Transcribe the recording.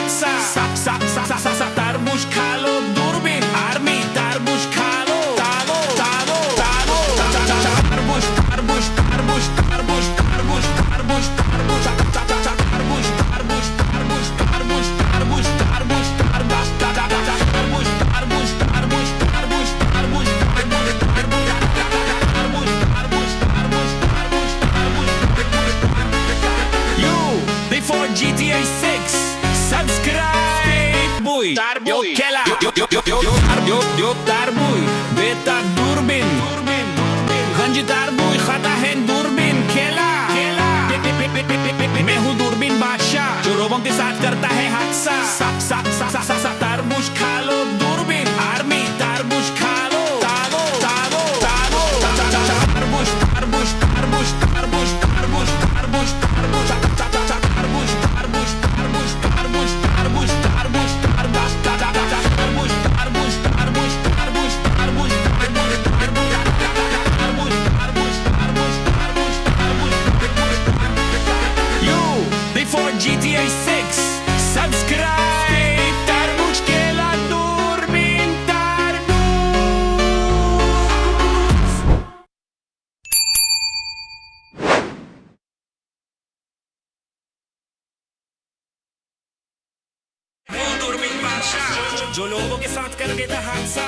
हादसा। तरबूज खा लो दूरबीन आर्मी, तरबूज खा लो, तालो तालो तालो, तरबूज तरबूज तरबूज तरबूज तरबूज तरबूज तरबूज तरबूज तरबूज तरबूज तरबूज तरबूज तरबूज तरबूज तरबूज तरबूज तरबूज तरबूज तरबूज You before GTA 6 subscribe boy yo kela yo tarbuy beta durbin ganji tarbuy khata hai durbin kela मैं हूँ दूरबीन बादशाह जो रोबों के साथ करता है हादसा। तरबूज खा लो दूरबीन आर्मी, तरबूज खा लो, तालो तालो तालो, तरबूज तरबूज तरबूज तरबूज तरबूज तरबूज तरबूज तरबूज तरबूज तरबूज तरबूज तरबूज तरबूज तरबूज तरबूज तरबूज तरबूज You before GTA 6 subscribe तरबूज केला दूरबीन तरबूज। मैं दूरबीन बादशाह जो लोगों के साथ कर देता हादसा।